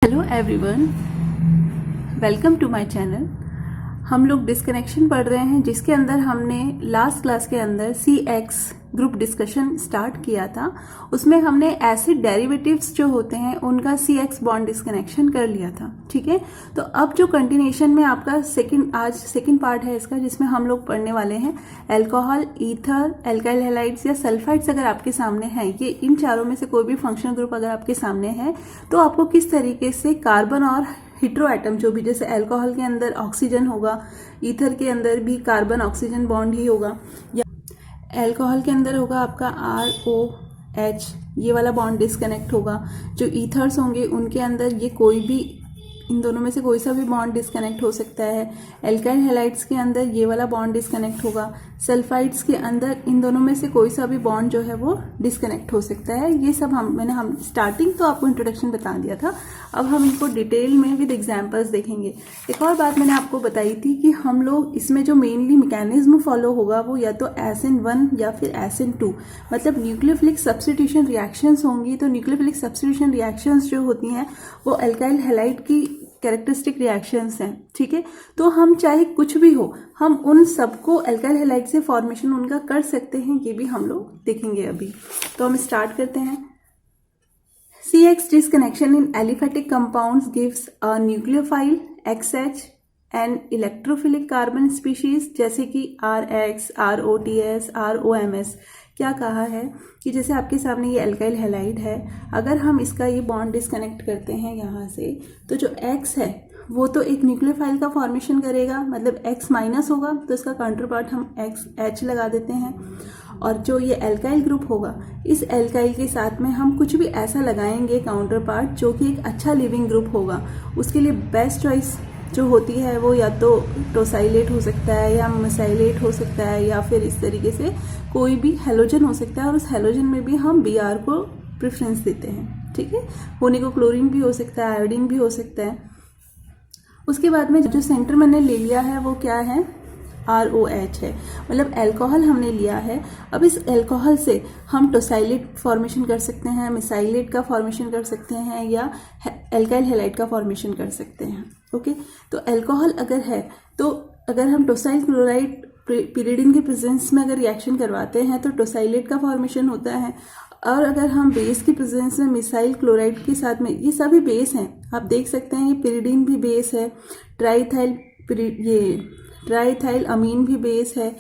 Hello everyone, welcome to my channel. हम लोग disconnection पढ़ रहे हैं जिसके अंदर हमने लास्ट क्लास के अंदर CX ग्रुप डिस्कशन स्टार्ट किया था। उसमें हमने एसिड डेरिवेटिव्स जो होते हैं उनका CX बॉन्ड डिस्कनेक्शन कर लिया था। ठीक है, तो अब जो कंटिन्यूएशन में आपका आज सेकंड पार्ट है इसका, जिसमें हम लोग पढ़ने वाले हैं अल्कोहल, ईथर, एल्काइल हैलाइड्स या सल्फाइड्स। अगर आपके सामने है ये इन चारों में से कोई भी फंक्शनल ग्रुप अगर आपके सामने है तो आपको किस तरीके से कार्बन और हेटेरो एटम जो भी, जैसे अल्कोहल के अंदर ऑक्सीजन होगा, ईथर के अंदर भी कार्बन ऑक्सीजन बॉन्ड ही होगा, या अल्कोहल के अंदर होगा आपका ROH, ये वाला बॉन्ड डिस्कनेक्ट होगा। जो ईथर्स होंगे उनके अंदर ये कोई भी, इन दोनों में से कोई सा भी बॉन्ड डिस्कनेक्ट हो सकता है। एल्काइल हैलाइड्स के अंदर ये वाला बॉन्ड डिस्कनेक्ट होगा। सल्फाइड्स के अंदर इन दोनों में से कोई सा भी बॉन्ड जो है वो डिस्कनेक्ट हो सकता है। ये सब हम स्टार्टिंग तो आपको इंट्रोडक्शन बता दिया था। अब हम इनको डिटेल में विद एग्जांपल्स देखेंगे। एक और बात मैंने आपको बताई थी कि हम लोग इसमें जो मेनली मैकेनिज्म फॉलो होगा वो या तो SN1 या फिर SN2, मतलब न्यूक्लियोफिलिक सब्स्टिट्यूशन रिएक्शंस होंगी। तो न्यूक्लियोफिलिक सब्स्टिट्यूशन रिएक्शंस जो होती हैं वो अल्काइल हैलाइड की कैरेक्टरिस्टिक रिएक्शंस हैं। ठीक है, तो हम चाहे कुछ भी हो, हम उन सबको अल्काइल हैलाइड से फॉर्मेशन उनका कर सकते हैं, ये भी हम लोग देखेंगे अभी। तो हम स्टार्ट करते हैं। CX disconnection in aliphatic compounds gives a nucleophile XH and electrophilic carbon species जैसे कि RH, ROTS, ROMS। क्या कहा है कि जैसे आपके सामने ये अल्काइल हैलाइड है, अगर हम इसका ये बॉन्ड डिस्कनेक्ट करते हैं यहाँ से, तो जो X है वो तो एक न्यूक्लियोफाइल का फॉर्मेशन करेगा, मतलब X माइनस होगा तो इसका काउंटर पार्ट हम H लगा देते हैं। और जो ये अल्काइल ग्रुप होगा, इस अल्काइल के साथ में हम कुछ भी ऐसा लगाएंगे काउंटर पार्ट जो कि एक अच्छा लिविंग ग्रुप होगा। उसके लिए बेस्ट चॉइस जो होती है वो या तो टोसाइलेट हो सकता है या मेसाइलेट हो सकता है, या फिर इस तरीके से कोई भी हेलोजन हो सकता है, और उस हेलोजन में भी हम Br को प्रेफरेंस देते हैं। ठीक है, होने को क्लोरीन भी हो सकता है, आयोडीन भी हो सकता है। उसके बाद में जो सेंटर मैंने ले लिया है वो क्या है, ROH है, मतलब अल्कोहल हमने लिया है। अब इस अल्कोहल से हम टोसाइलेट फॉर्मेशन कर सकते हैं, मिसाइलेट का फॉर्मेशन कर सकते हैं, या अल्काइल हैलाइड का फॉर्मेशन कर सकते हैं। ओके, तो अल्कोहल अगर है तो अगर हम टोसाइल क्लोराइड पिरिडिन के प्रेजेंस में अगर रिएक्शन करवाते हैं तो टोसाइलेट का फॉर्मेशन होता है। और अगर हम बेस की प्रेजेंस में मिसाइल क्लोराइड के साथ में, ये सभी बेस हैं, आप देख सकते हैं, ये पिरिडिन भी बेस है, ट्राईथाइल अमीन भी बेस है।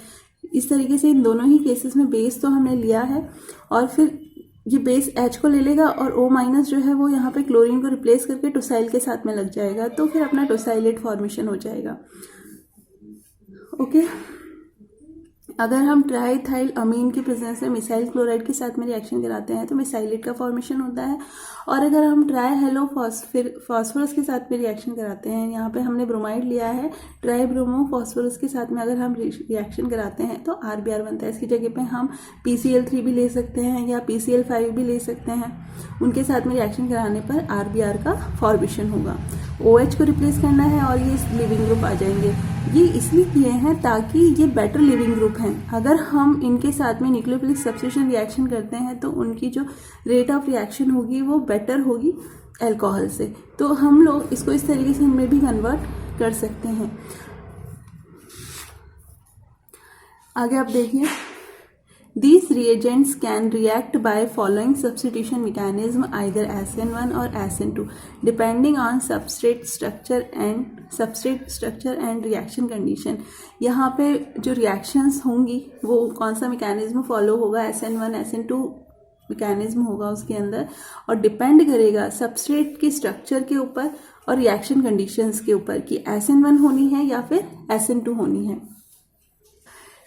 इस तरीके से इन दोनों ही केसेस में बेस तो हमने लिया है, और फिर ये बेस H को ले लेगा और O माइनस जो है वो यहाँ पे क्लोरीन को रिप्लेस करके टोसाइल के साथ में लग जाएगा, तो फिर अपना टोसाइलेट फॉर्मेशन हो जाएगा। ओके, अगर हम ट्राईथाइल अमीन की प्रेजेंस में मिसाइल क्लोराइड के साथ में रिएक्शन कराते हैं तो मिसाइलेट का फॉर्मेशन होता है। और अगर हम ट्राईहेलो फॉस्फोरस के साथ में रिएक्शन कराते हैं, यहाँ पे हमने ब्रोमाइड लिया है, ट्राईब्रोमो फॉस्फोरस के साथ में अगर हम रिएक्शन कराते हैं तो RBr बनता है। इसकी जगह पे हम PCl3 भी ले सकते हैं या PCl5 भी ले सकते हैं। उनके साथ में रिएक्शन कराने पर RBr का फॉर्मेशन होगा। OH को रिप्लेस करना है और ये लिविंग ग्रुप आ जाएंगे। ये इसलिए किए हैं ताकि ये बेटर लिविंग ग्रुप हैं। अगर हम इनके साथ में न्यूक्लियोफिलिक सब्स्टिट्यूशन रिएक्शन करते हैं तो उनकी जो रेट ऑफ रिएक्शन होगी वो बेटर होगी अल्कोहल से। तो हम लोग इसको इस तरीके से इनमें भी कन्वर्ट कर सकते हैं। आगे आप देखिए, These reagents can react by following substitution mechanism, either SN1 or SN2, depending on substrate structure and reaction condition। यहाँ पे जो reactions होंगी वो कौन सा mechanism follow होगा, SN1 SN2 mechanism होगा उसके अंदर, और depend करेगा substrate की structure के ऊपर और reaction conditions के ऊपर कि SN1 होनी है या फिर SN2 होनी है।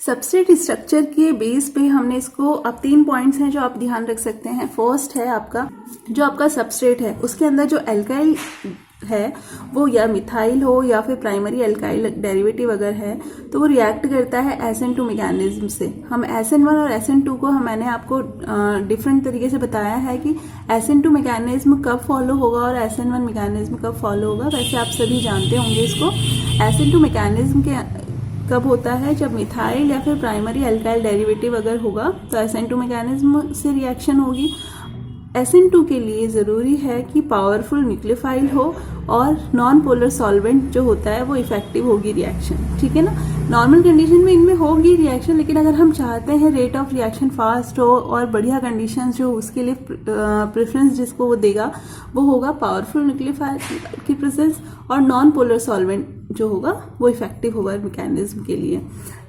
सबस्ट्रेट स्ट्रक्चर के बेस पे हमने इसको, अब 3 पॉइंट्स हैं जो आप ध्यान रख सकते हैं। फर्स्ट है आपका जो आपका सबस्ट्रेट है उसके अंदर जो अल्काइल है वो या मिथाइल हो या फिर प्राइमरी अल्काइल डेरिवेटिव अगर है तो वो रिएक्ट करता है SN2 मैकेनिज्म से। हम SN1 और SN2 को मैंने आपको डिफरेंट तरीके से बताया है कि SN2 मैकेनिज्म कब फॉलो होगा और SN1 मैकेनिज्म कब फॉलो होगा। वैसे आप सभी जानते होंगे इसको। SN2 मैकेनिज्म के कब होता है, जब मिथाइल या फिर प्राइमरी अल्काइल डेरिवेटिव अगर होगा तो SN2 मैकेनिज्म से रिएक्शन होगी। SN2 के लिए ज़रूरी है कि पावरफुल न्यूक्लियोफाइल हो और नॉन पोलर सॉल्वेंट जो होता है वो इफेक्टिव होगी रिएक्शन, ठीक है ना। नॉर्मल कंडीशन में इनमें होगी रिएक्शन, लेकिन अगर हम चाहते हैं रेट ऑफ रिएक्शन फास्ट हो और बढ़िया कंडीशंस जो उसके लिए प्रेफरेंस जिसको वो देगा वो होगा पावरफुल न्यूक्लियोफाइल की प्रेजेंस और नॉन पोलर सॉल्वेंट जो होगा वो इफेक्टिव होगा मैकेनिज्म के लिए।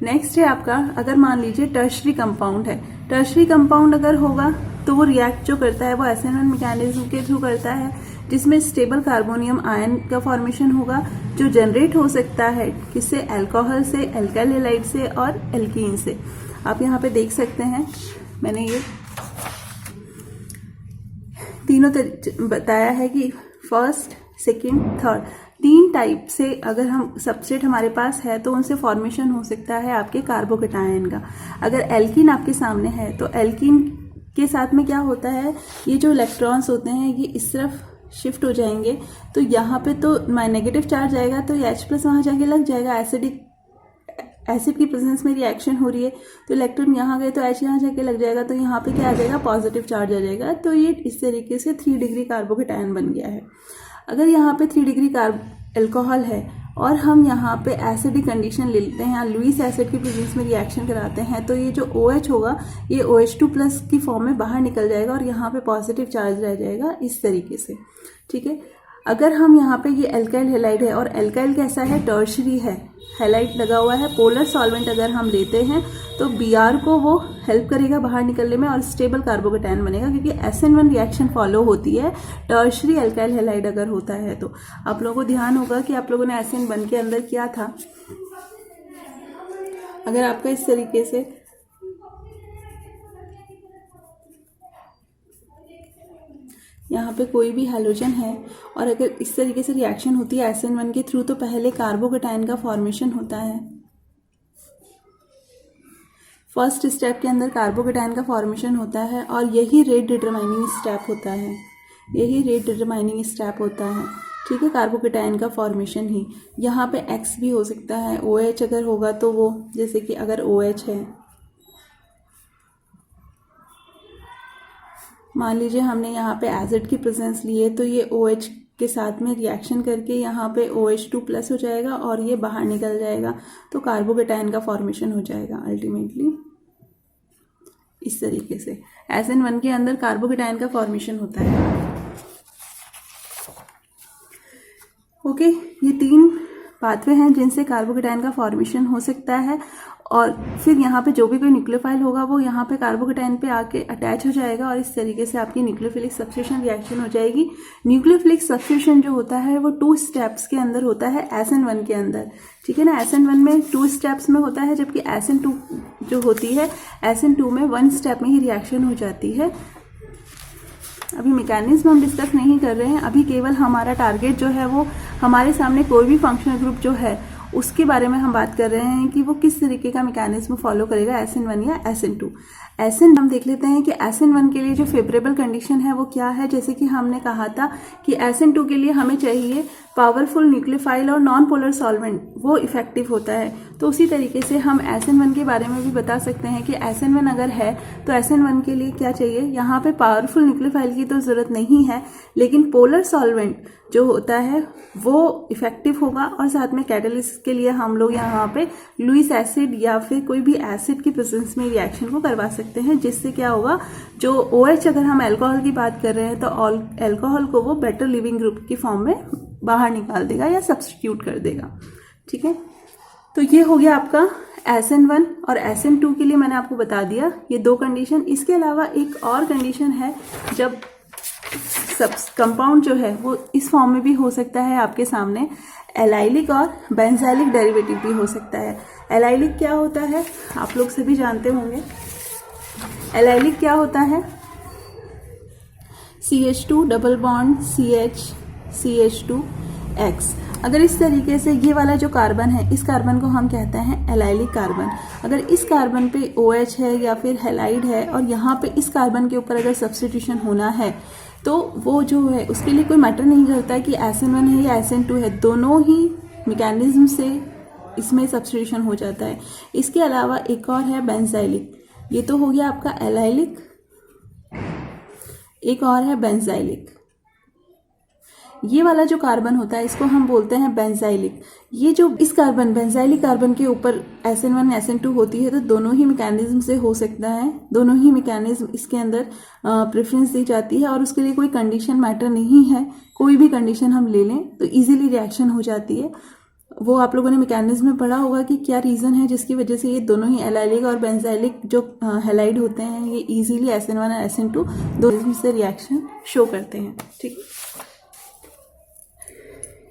नेक्स्ट है आपका, अगर मान लीजिए टर्शरी कंपाउंड है, टर्शरी कंपाउंड अगर होगा तो वो रिएक्ट जो करता है वो SN1 मैकेनिज्म के थ्रू करता है, जिसमें स्टेबल कार्बोनियम आयन का फॉर्मेशन होगा जो जनरेट हो सकता है किससे, अल्कोहल से, अल्काइल हैलाइड से और एल्कीन से। आप यहाँ पे देख सकते हैं मैंने ये तीनों बताया है कि फर्स्ट, सेकंड, थर्ड, 3 टाइप से अगर हम सबस्ट्रेट हमारे पास है तो उनसे फॉर्मेशन हो सकता है आपके कार्बोकेटायन का। अगर एल्कीन आपके सामने है तो एल्कीन के साथ में क्या होता है, ये जो इलेक्ट्रॉन्स होते हैं ये इस तरफ शिफ्ट हो जाएंगे, तो यहाँ पे तो नेगेटिव चार्ज आएगा तो H+ वहाँ जाके लग जाएगा, एसिड की प्रेजेंस में रिएक्शन हो रही है तो इलेक्ट्रॉन यहाँ गए तो H यहाँ जाके लग जाएगा, तो यहाँ पे क्या आ जाएगा, पॉजिटिव चार्ज आ जाएगा। तो ये इस तरीके से 3 डिग्री कार्बोकेटायन बन गया है। अगर यहाँ पे 3 डिग्री अल्कोहल है और हम यहाँ पे एसिडिक कंडीशन ले लेते हैं, लुईस एसिड की प्रेजेंस में रिएक्शन कराते हैं, तो ये जो OH होगा ये OH2+ की फॉर्म में बाहर निकल जाएगा और यहाँ पे पॉजिटिव चार्ज रह जाएगा इस तरीके से, ठीक है। अगर हम यहाँ पे ये अल्काइल हैलाइड है और अल्काइल कैसा है, टर्शरी है, हैलाइड लगा हुआ है, पोलर सॉल्वेंट अगर हम लेते हैं तो Br को वो हेल्प करेगा बाहर निकलने में और स्टेबल कार्बोकेटायन बनेगा, क्योंकि SN1 रिएक्शन फॉलो होती है टर्शरी अल्काइल हैलाइड अगर होता है तो। आप लोगों को ध्यान होगा कि आप लोगों ने SN1 के अंदर किया था। अगर आपका इस तरीके से यहाँ पे कोई भी हैलोजन है और अगर इस तरीके से रिएक्शन होती है SN1 के थ्रू, तो पहले कार्बोकेटायन का फॉर्मेशन होता है। फर्स्ट स्टेप के अंदर कार्बोकेटायन का फॉर्मेशन होता है और यही रेट डिटरमाइनिंग स्टेप होता है, यही रेट डिटरमाइनिंग स्टेप होता है, ठीक है। कार्बोकेटायन का फॉर्मेशन ही, यहाँ पे X भी हो सकता है, OH अगर होगा तो वो, जैसे कि अगर OH है, मान लीजिए हमने यहाँ पे एसिड की प्रेजेंस ली है तो ये OH के साथ में रिएक्शन करके यहाँ पे OH2+ हो जाएगा और ये बाहर निकल जाएगा, तो कार्बोकेटायन का फॉर्मेशन हो जाएगा अल्टीमेटली इस तरीके से। SN1 के अंदर कार्बोकेटायन का फॉर्मेशन होता है। ओके, ये 3 पाथवे हैं जिनसे कार्बोकेटायन का फॉर्मेशन हो सकता है और फिर यहाँ पे जो भी कोई न्यूक्लियोफाइल होगा वो यहाँ पे कार्बोकेटायन पे आके अटैच हो जाएगा और इस तरीके से आपकी न्यूक्लियोफिलिक सब्स्टिट्यूशन रिएक्शन हो जाएगी। न्यूक्लियोफिलिक सब्स्टिट्यूशन जो होता है वो 2 स्टेप्स के अंदर होता है SN1 के अंदर, ठीक है ना। SN1 में 2 स्टेप्स में होता है, जबकि SN2 जो होती है SN2 में 1 स्टेप में ही रिएक्शन हो जाती है। अभी मैकेनिज्म हम डिस्कस नहीं कर रहे हैं, अभी केवल हमारा टारगेट जो है वो हमारे सामने कोई भी फंक्शनल ग्रुप जो है उसके बारे में हम बात कर रहे हैं कि वो किस तरीके का मैकेनिज्म फॉलो करेगा, SN1 या SN2। हम देख लेते हैं कि SN1 के लिए जो फेवरेबल कंडीशन है वो क्या है। जैसे कि हमने कहा था कि SN2 के लिए हमें चाहिए पावरफुल न्यूक्लियोफाइल और नॉन पोलर सॉल्वेंट, वो इफेक्टिव होता है। तो उसी तरीके से हम SN1 के बारे में भी बता सकते हैं कि SN1 अगर है तो SN1 के लिए क्या चाहिए, यहाँ पे पावरफुल न्यूक्लियोफाइल की तो ज़रूरत नहीं है, लेकिन पोलर सॉल्वेंट जो होता है वो इफेक्टिव होगा और साथ में कैटलिस्ट के लिए हम लोग यहाँ पे लुईस एसिड या फिर कोई भी एसिड की प्रेजेंस में रिएक्शन को करवा सकते हैं, जिससे क्या होगा, जो OH अगर हम अल्कोहल की बात कर रहे हैं तो अल्कोहल को वो बेटर लिविंग ग्रुप की फॉर्म में बाहर निकाल देगा या सब्स्टिट्यूट कर देगा, ठीक है। तो ये हो गया आपका SN1 और SN2 के लिए मैंने आपको बता दिया ये 2 कंडीशन। इसके अलावा एक और कंडीशन है, जब सब कंपाउंड जो है वो इस फॉर्म में भी हो सकता है आपके सामने, एलाइलिक और बेंजाइलिक डेरिवेटिव भी हो सकता है। एलाइलिक क्या होता है आप लोग सभी जानते होंगे। एलाइलिक क्या होता है, CH2 double bond CH CH2X। अगर इस तरीके से ये वाला जो कार्बन है, इस कार्बन को हम कहते हैं एलाइलिक कार्बन। अगर इस कार्बन पे OH है या फिर हैलाइड है और यहाँ पे इस कार्बन के ऊपर अगर सब्स्टिट्यूशन होना है तो वो जो है उसके लिए कोई मैटर नहीं करता कि SN1 है या SN2 है, दोनों ही मैकेनिज्म से इसमें सब्स्टिट्यूशन हो जाता है। इसके अलावा एक और है बेंजाइलिक, ये तो हो गया आपका एलाइलिक। एक और है बेंजाइलिक। ये वाला जो कार्बन होता है इसको हम बोलते हैं बेंजाइलिक। ये जो इस कार्बन बेंजाइलिक कार्बन के ऊपर SN1 SN2 होती है तो दोनों ही मैकेनिज्म से हो सकता है, दोनों ही मैकेनिज्म इसके अंदर प्रेफरेंस दी जाती है और उसके लिए कोई कंडीशन मैटर नहीं है। कोई भी कंडीशन हम ले लें तो इजीली रिएक्शन हो जाती है। वो आप लोगों ने मैकेनिज्म में पढ़ा होगा कि क्या रीज़न है जिसकी वजह से ये दोनों ही एलाइलिक और बेंजाइलिक जो हैलाइड होते हैं ये इजीली SN1 और SN2 दोनों से रिएक्शन शो करते हैं। ठीक,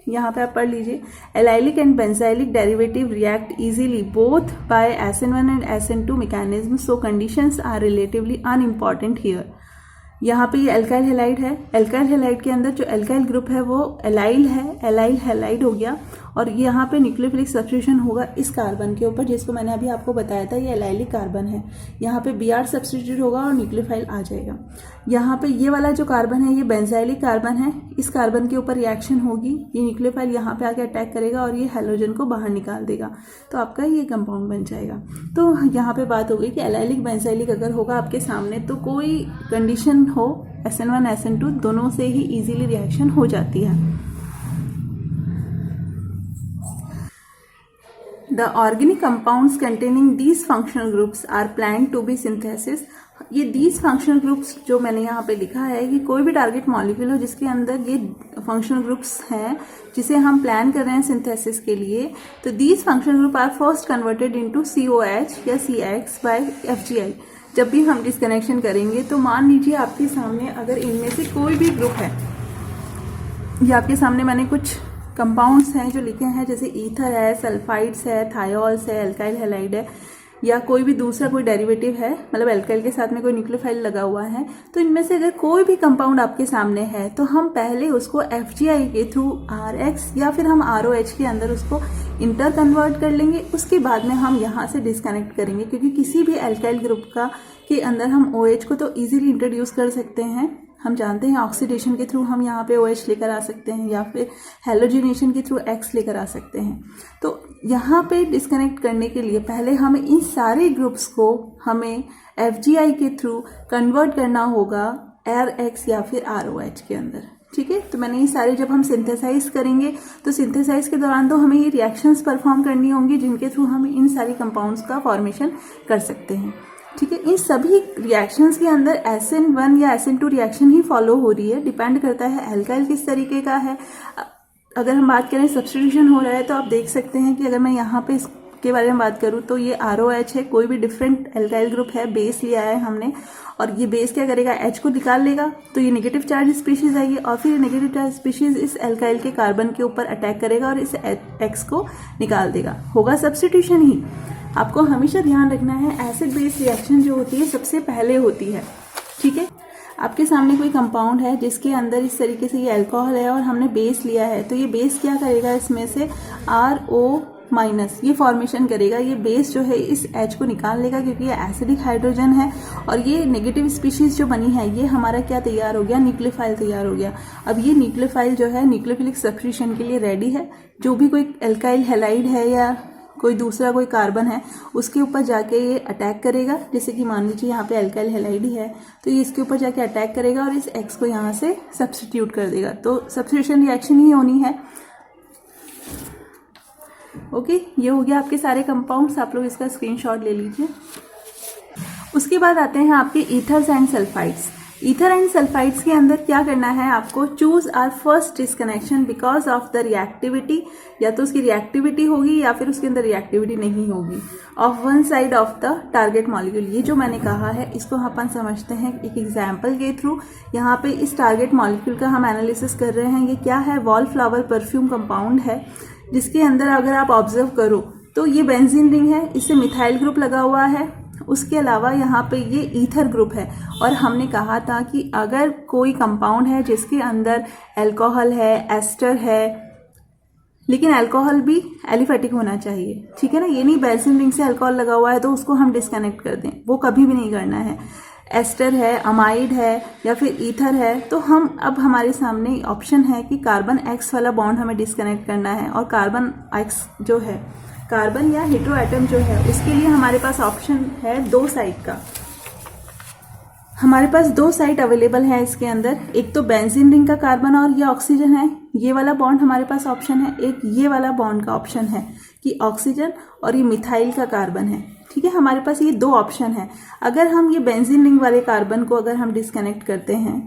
यहाँ पे आप पढ़ लीजिए, allylic and benzylic derivative react easily both by SN1 and SN2 mechanism, so conditions are relatively unimportant here. यहाँ पे ये एल्काइल हैलाइड है। एल्काइल हैलाइड के अंदर जो एल्काइल ग्रुप है वो एलाइल है, एलाइल हैलाइड हो गया और यहाँ पे न्यूक्लियोफिलिक सब्स्टिट्यूशन होगा इस कार्बन के ऊपर जिसको मैंने अभी आपको बताया था, ये एलाइलिक कार्बन है। यहाँ पे Br सब्स्टिट्यूट होगा और न्यूक्लियोफाइल आ जाएगा। यहाँ पे ये वाला जो कार्बन है ये बेंजाइलिक कार्बन है, इस कार्बन के ऊपर रिएक्शन होगी, ये न्यूक्लियोफाइल यहाँ पे आके अटैक करेगा और ये हैलोजन को बाहर निकाल देगा तो आपका ये कंपाउंड बन जाएगा। तो यहाँ पे बात हो गई कि एलाइलिक बेंजाइलिक अगर होगा आपके सामने तो कोई कंडीशन हो SN1 SN2 दोनों से ही इजीली रिएक्शन हो जाती है। The organic compounds containing these functional groups are planned to be synthesis। ये these functional groups जो मैंने यहाँ पे लिखा है कि कोई भी टारगेट मॉलिक्यूल हो जिसके अंदर ये फंक्शनल ग्रुप्स हैं जिसे हम प्लान कर रहे हैं सिंथेसिस के लिए, तो these functional group are first converted into COH या CX by FGI। जब भी हम डिस्कनेक्शन करेंगे तो मान लीजिए आपके सामने अगर इनमें से कोई भी ग्रुप है, ये आपके सामने मैंने कुछ कंपाउंड्स हैं जो लिखे हैं जैसे ईथर है, सल्फाइड्स है, थायोल्स है, एल्काइल हैलाइड है या कोई भी दूसरा कोई डेरिवेटिव है, मतलब एल्काइल के साथ में कोई न्यूक्लियोफाइल लगा हुआ है। तो इनमें से अगर कोई भी कंपाउंड आपके सामने है तो हम पहले उसको FGI के थ्रू RX या फिर हम ROH के अंदर उसको इंटर कन्वर्ट कर लेंगे। उसके बाद में हम यहाँ से डिस्कनेक्ट करेंगे क्योंकि किसी भी एल्काइल ग्रुप का के अंदर हम OH को तो ईजिली इंट्रोड्यूस कर सकते हैं। हम जानते हैं ऑक्सीडेशन के थ्रू हम यहाँ पे OH लेकर आ सकते हैं या फिर हैलोजिनेशन के थ्रू X लेकर आ सकते हैं। तो यहाँ पे डिस्कनेक्ट करने के लिए पहले हमें इन सारे ग्रुप्स को हमें FGI के थ्रू कन्वर्ट करना होगा RX या फिर ROH के अंदर। ठीक है, तो मैंने ये सारे जब हम सिंथेसाइज करेंगे तो सिंथेसाइज के दौरान तो हमें ये रिएक्शंस परफॉर्म करनी होंगी जिनके थ्रू हम इन सारी कंपाउंड्स का फॉर्मेशन कर सकते हैं। ठीक है, इन सभी रिएक्शंस के अंदर SN1 या SN2 रिएक्शन ही फॉलो हो रही है, डिपेंड करता है एल्काइल किस तरीके का है। अगर हम बात करें सब्स्टिट्यूशन हो रहा है तो आप देख सकते हैं कि अगर मैं यहाँ पे इसके बारे में बात करूँ तो ये ROH है, कोई भी डिफरेंट एल्काइल ग्रुप है, बेस लिया है हमने और ये बेस क्या करेगा, H को निकाल लेगा तो ये नेगेटिव चार्ज स्पीशीज आएगी और फिर नेगेटिव चार्ज स्पीशीज इस एल्काइल के कार्बन के ऊपर अटैक करेगा और इस X को निकाल देगा, होगा सब्स्टिट्यूशन ही। आपको हमेशा ध्यान रखना है एसिड बेस रिएक्शन जो होती है सबसे पहले होती है। ठीक है, आपके सामने कोई कंपाउंड है जिसके अंदर इस तरीके से ये अल्कोहल है और हमने बेस लिया है तो ये बेस क्या करेगा, इसमें से RO- ये फॉर्मेशन करेगा। ये बेस जो है इस H को निकाल लेगा क्योंकि ये एसिडिक हाइड्रोजन है और ये नेगेटिव स्पीशीज जो बनी है ये हमारा क्या तैयार हो गया, न्यूक्लियोफाइल तैयार हो गया। अब ये न्यूक्लियोफाइल जो है न्यूक्लियोफिलिक सब्स्टिट्यूशन के लिए रेडी है। जो भी कोई एल्काइल हैलाइड है या कोई दूसरा कोई कार्बन है उसके ऊपर जाके ये अटैक करेगा, जैसे कि मान लीजिए यहाँ पे एल्काइल हैलाइड ही है तो ये इसके ऊपर जाके अटैक करेगा और इस X को यहाँ से सब्स्टिट्यूट कर देगा। तो सब्स्टिट्यूशन रिएक्शन ही होनी है। ओके, ये हो गया आपके सारे कंपाउंड्स, आप लोग इसका स्क्रीनशॉट ले लीजिए। उसके बाद आते हैं आपके ethers and sulphides. Ether and sulphides के अंदर क्या करना है आपको, choose our first disconnection because of the reactivity, या तो उसकी रिएक्टिविटी होगी या फिर उसके अंदर रिएक्टिविटी नहीं होगी, of one side of the target molecule. ये जो मैंने कहा है इसको अपन समझते हैं एक एग्जाम्पल के थ्रू। यहाँ पे इस टारगेट मॉलिक्यूल का हम एनालिसिस कर रहे हैं। ये क्या है, वॉल फ्लावर परफ्यूम कंपाउंड है जिसके अंदर अगर आप ऑब्जर्व करो तो ये बेंजीन रिंग है, इससे मिथाइल ग्रुप लगा हुआ है। उसके अलावा यहाँ पे ये ईथर ग्रुप है और हमने कहा था कि अगर कोई कंपाउंड है जिसके अंदर अल्कोहल है, एस्टर है, लेकिन अल्कोहल भी एलिफेटिक होना चाहिए। ठीक है ना, ये नहीं बेंजीन रिंग से अल्कोहल लगा हुआ है तो उसको हम डिस्कनेक्ट कर दें, वो कभी भी नहीं करना है। एस्टर है, अमाइड है या फिर ईथर है तो हम अब हमारे सामने ऑप्शन है कि कार्बन X वाला बॉन्ड हमें डिस्कनेक्ट करना है और कार्बन X जो है, कार्बन या हेटेरो एटम जो है, उसके लिए हमारे पास ऑप्शन है दो साइड का। हमारे पास दो साइट अवेलेबल है इसके अंदर, एक तो बेंजीन रिंग का कार्बन और ये ऑक्सीजन है, ये वाला बॉन्ड हमारे पास ऑप्शन है। एक ये वाला बॉन्ड का ऑप्शन है कि ऑक्सीजन और ये मिथाइल का कार्बन है। ठीक है, हमारे पास ये दो ऑप्शन है। अगर हम ये बेंजीन रिंग वाले कार्बन को अगर हम डिस्कनेक्ट करते हैं,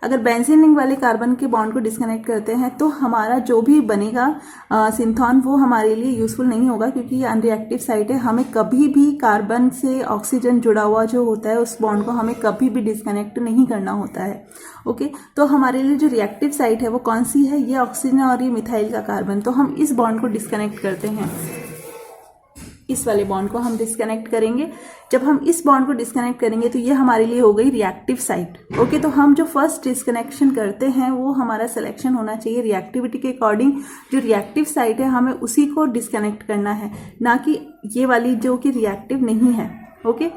अगर बेंजीन रिंग वाले कार्बन के बॉन्ड को डिस्कनेक्ट करते हैं तो हमारा जो भी बनेगा सिंथॉन वो हमारे लिए यूजफुल नहीं होगा, क्योंकि ये अनरिएक्टिव साइट है। हमें कभी भी कार्बन से ऑक्सीजन जुड़ा हुआ जो होता है उस बॉन्ड को हमें कभी भी डिस्कनेक्ट नहीं करना होता है। ओके, तो हमारे लिए जो रिएक्टिव साइट है वो कौन सी है? ये ऑक्सीजन और ये मिथाइल का कार्बन। तो हम इस बॉन्ड को डिस्कनेक्ट करते हैं, इस वाले बॉन्ड को हम डिस्कनेक्ट करेंगे। जब हम इस बॉन्ड को डिस्कनेक्ट करेंगे तो ये हमारे लिए हो गई रिएक्टिव साइट। ओके, तो हम जो फर्स्ट डिस्कनेक्शन करते हैं वो हमारा सिलेक्शन होना चाहिए रिएक्टिविटी के अकॉर्डिंग। जो रिएक्टिव साइट है हमें उसी को डिस्कनेक्ट करना है, ना कि ये वाली जो कि रिएक्टिव नहीं है। ओके,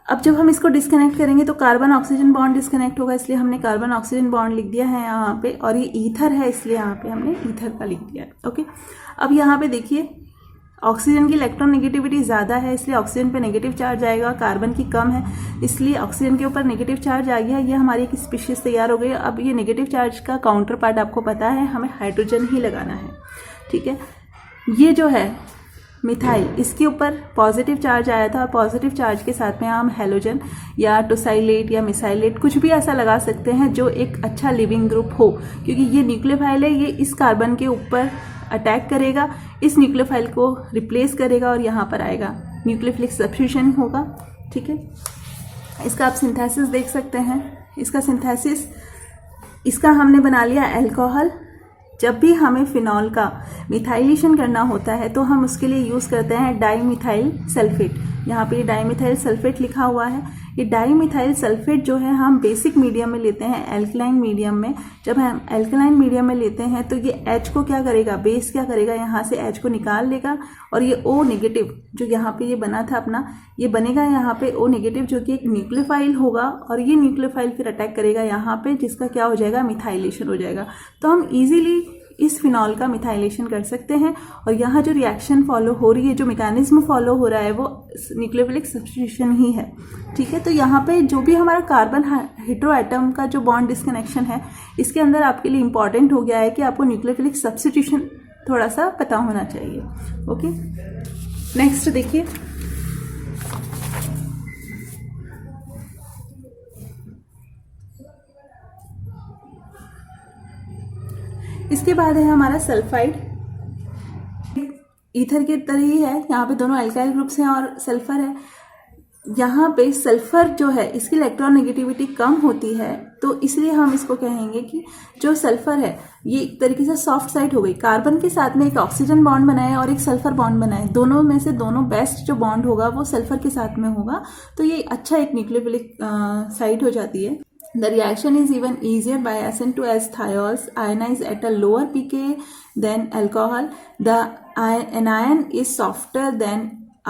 अब जब हम इसको डिस्कनेक्ट करेंगे तो कार्बन ऑक्सीजन बॉन्ड डिस्कनेक्ट होगा, इसलिए हमने कार्बन ऑक्सीजन बॉन्ड लिख दिया है यहाँ पे, और ये ईथर है इसलिए यहाँ पे हमने ईथर का लिख दिया है। ओके, अब यहाँ पे देखिए ऑक्सीजन की इलेक्ट्रॉन नेगेटिविटी ज़्यादा है इसलिए ऑक्सीजन पे नेगेटिव चार्ज आएगा, कार्बन की कम है इसलिए ऑक्सीजन के ऊपर नेगेटिव चार्ज आ गया। ये हमारी एक स्पीशीज तैयार हो गई। अब ये नेगेटिव चार्ज का काउंटर पार्ट आपको पता है, हमें हाइड्रोजन ही लगाना है। ठीक है, ये जो है मिथाइल, इसके ऊपर पॉजिटिव चार्ज आया था और पॉजिटिव चार्ज के साथ में हम हेलोजन या टोसाइलेट या मिसाइलेट कुछ भी ऐसा लगा सकते हैं जो एक अच्छा लिविंग ग्रुप हो, क्योंकि ये न्यूक्लियोफाइल है, ये इस कार्बन के ऊपर अटैक करेगा, इस न्यूक्लियोफाइल को रिप्लेस करेगा और यहाँ पर आएगा न्यूक्लियोफिलिक सब्स्टिट्यूशन होगा। ठीक है, इसका आप सिंथेसिस देख सकते हैं। इसका सिंथेसिस, इसका हमने बना लिया अल्कोहल। जब भी हमें फिनॉल का मिथाइलेशन करना होता है तो हम उसके लिए यूज़ करते हैं डाईमिथाइल सल्फेट। यहाँ पे डाईमिथाइल सल्फेट लिखा हुआ है। ये डाईमिथाइल सल्फेट जो है हम बेसिक मीडियम में लेते हैं, एल्कलाइन मीडियम में। जब हम एल्कलाइन मीडियम में लेते हैं तो ये H को क्या करेगा, बेस क्या करेगा, यहाँ से H को निकाल लेगा और ये O नेगेटिव जो यहाँ पे ये बना था अपना, ये बनेगा यहाँ पे O नेगेटिव जो कि एक न्यूक्लियोफाइल होगा, और ये न्यूक्लियोफाइल फिर अटैक करेगा यहाँ पे, जिसका क्या हो जाएगा, मिथाइलेशन हो जाएगा। तो हम ईजिली इस फिनॉल का मिथाइलेशन कर सकते हैं। और यहाँ जो रिएक्शन फॉलो हो रही है, जो मैकेनिज्म फॉलो हो रहा है वो न्यूक्लियोफिलिक सब्स्टिट्यूशन ही है। ठीक है, तो यहाँ पे जो भी हमारा कार्बन हेटेरो एटम का जो बॉन्ड डिस्कनेक्शन है, इसके अंदर आपके लिए इंपॉर्टेंट हो गया है कि आपको न्यूक्लियोफिलिक सब्स्टिट्यूशन थोड़ा सा पता होना चाहिए। ओके, नेक्स्ट देखिए, इसके बाद है हमारा सल्फाइड। ईथर के तरह ही है, यहाँ पे दोनों अल्काइल ग्रुप्स हैं और सल्फर है। यहाँ पे सल्फर जो है इसकी इलेक्ट्रॉन नेगेटिविटी कम होती है, तो इसलिए हम इसको कहेंगे कि जो सल्फर है ये एक तरीके से सॉफ्ट साइड हो गई। कार्बन के साथ में एक ऑक्सीजन बॉन्ड बनाए और एक सल्फर बॉन्ड बनाए, दोनों में से दोनों बेस्ट जो बॉन्ड होगा वो सल्फर के साथ में होगा, तो ये अच्छा एक न्यूक्लियोफिलिक साइड हो जाती है। The reaction is even easier by SN2S thiols ionize at a lower pK than alcohol. The anion is softer than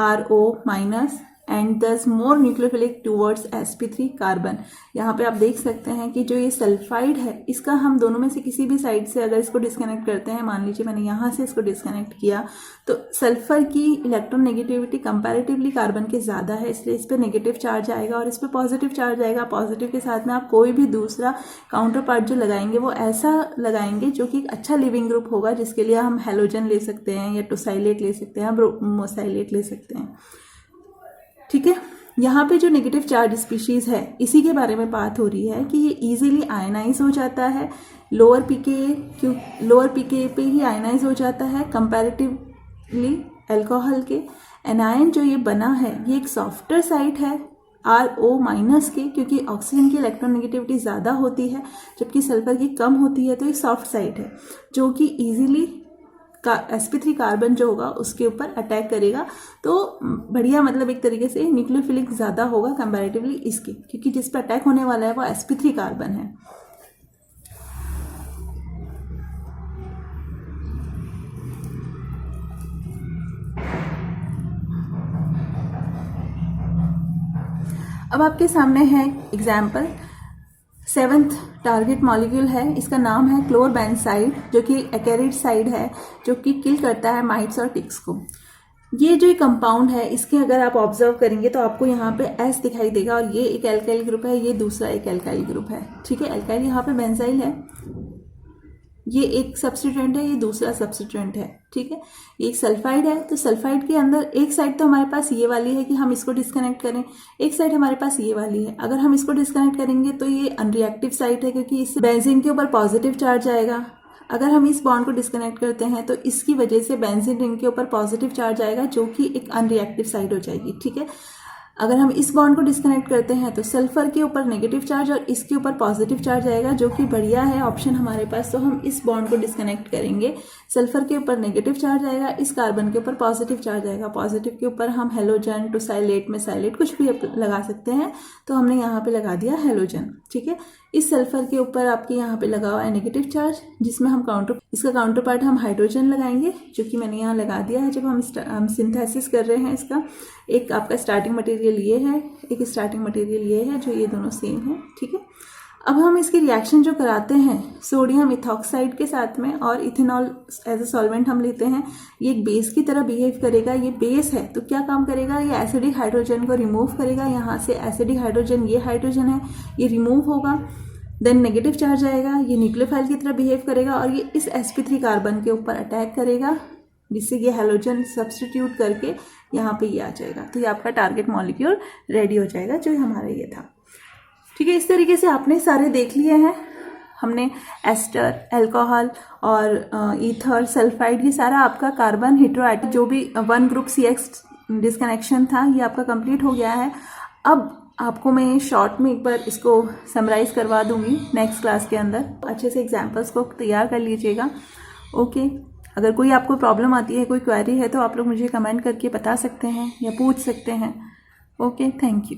RO minus and thus more nucleophilic towards sp3 carbon. यहाँ पे आप देख सकते हैं कि जो ये सल्फाइड है इसका हम दोनों में से किसी भी साइड से अगर इसको डिस्कनेक्ट करते हैं, मान लीजिए मैंने यहाँ से इसको डिस्कनेक्ट किया, तो सल्फर की इलेक्ट्रॉन नेगेटिविटी कंपैरेटिवली कार्बन के ज़्यादा है, इसलिए इस पर नेगेटिव चार्ज आएगा और इस पर पॉजिटिव चार्ज आएगा। पॉजिटिव के साथ में आप कोई भी दूसरा काउंटर पार्ट जो लगाएंगे वो ऐसा लगाएंगे जो कि एक अच्छा लिविंग ग्रुप होगा, जिसके लिए हम हेलोजन ले सकते हैं या टोसाइलेट ले सकते हैं, ब्रोमोसाइलेट ले सकते हैं। ठीक है, यहाँ पे जो नेगेटिव चार्ज स्पीशीज़ है इसी के बारे में बात हो रही है कि ये इजीली आयनाइज हो जाता है लोअर पीके पे ही आयनाइज हो जाता है कंपैरेटिवली अल्कोहल के। एनायन जो ये बना है ये एक सॉफ्टर साइट है RO माइनस के, क्योंकि ऑक्सीजन की इलेक्ट्रॉन नेगेटिविटी ज़्यादा होती है जबकि सल्फर की कम होती है, तो ये सॉफ्ट साइट है जो कि ईजिली sp3 कार्बन जो होगा उसके ऊपर अटैक करेगा। तो बढ़िया, मतलब एक तरीके से न्यूक्लियोफिलिक ज़्यादा होगा कंपैरेटिवली इसके, क्योंकि जिस पर अटैक होने वाला है वो sp3 कार्बन है। अब आपके सामने है एग्जाम्पल, 7th टारगेट मॉलिक्यूल है, इसका नाम है क्लोरबेंजाइड, जो कि एकैरिड साइड है जो कि किल करता है माइट्स और टिक्स को। ये जो कंपाउंड है इसके अगर आप ऑब्जर्व करेंगे तो आपको यहाँ पे S दिखाई देगा और ये एक एल्काइल ग्रुप है, ये दूसरा एक एल्काइल ग्रुप है। ठीक है, एल्काइल यहाँ पे बेंजाइल है, ये एक सब्स्टिट्यूएंट है, ये दूसरा सब्स्टिट्यूएंट है। ठीक है, ये एक सल्फाइड है, तो सल्फाइड के अंदर एक साइड तो हमारे पास ये वाली है कि हम इसको डिस्कनेक्ट करें, एक साइड हमारे पास ये वाली है। अगर हम इसको डिस्कनेक्ट करेंगे तो ये अनरिएक्टिव साइड है क्योंकि इस बेंजीन के ऊपर पॉजिटिव चार्ज आएगा। अगर हम इस बॉन्ड को डिस्कनेक्ट करते हैं तो इसकी वजह से बेंजीन रिंग के ऊपर पॉजिटिव चार्ज आएगा जो कि एक अनरिएक्टिव साइड हो जाएगी। ठीक है, अगर हम इस बॉन्ड को डिस्कनेक्ट करते हैं तो सल्फर के ऊपर नेगेटिव चार्ज और इसके ऊपर पॉजिटिव चार्ज आएगा जो कि बढ़िया है ऑप्शन हमारे पास। तो हम इस बॉन्ड को डिस्कनेक्ट करेंगे, सल्फर के ऊपर नेगेटिव चार्ज आएगा, इस कार्बन के ऊपर पॉजिटिव चार्ज आएगा। पॉजिटिव के ऊपर हम हेलोजन, टोसाइलेट, मेसाइलेट कुछ भी लगा सकते हैं, तो हमने यहाँ पे लगा दिया हेलोजन। ठीक है, इस सल्फर के ऊपर आपके यहाँ पे लगा हुआ है नेगेटिव चार्ज जिसमें हम इसका काउंटर पार्ट हम हाइड्रोजन लगाएंगे जो कि मैंने यहाँ लगा दिया है। जब हम सिंथेसिस कर रहे हैं इसका, एक आपका स्टार्टिंग मटेरियल ये है, एक स्टार्टिंग मटेरियल ये है, जो ये दोनों सेम है। ठीक है, अब हम इसकी रिएक्शन जो कराते हैं सोडियम इथॉक्साइड के साथ में और इथेनॉल एज ए सॉल्वेंट हम लेते हैं, ये एक बेस की तरह बिहेव करेगा। ये बेस है तो क्या काम करेगा, ये एसिडिक हाइड्रोजन को रिमूव करेगा। यहाँ से एसिडिक हाइड्रोजन, ये हाइड्रोजन है, ये रिमूव होगा, देन नेगेटिव चार्ज आएगा, ये न्यूक्लियोफाइल की तरह बिहेव करेगा और ये इस sp3 कार्बन के ऊपर अटैक करेगा जिससे ये हेलोजन सब्स्टिट्यूट करके यहाँ पे ये आ जाएगा। तो ये आपका टारगेट मॉलिक्यूल रेडी हो जाएगा जो हमारा ये था। ठीक है, इस तरीके से आपने सारे देख लिए हैं। हमने एस्टर, अल्कोहल और ईथर, सल्फाइड, ये सारा आपका कार्बन हेटेरोएटम जो भी 1 ग्रुप CX डिस्कनेक्शन था ये आपका कंप्लीट हो गया है। अब आपको मैं शॉर्ट में एक बार इसको समराइज करवा दूंगी नेक्स्ट क्लास के अंदर। अच्छे से एग्जाम्पल्स को तैयार कर लीजिएगा। ओके, अगर कोई आपको प्रॉब्लम आती है, कोई क्वेरी है तो आप लोग मुझे कमेंट करके बता सकते हैं या पूछ सकते हैं। Okay, thank you.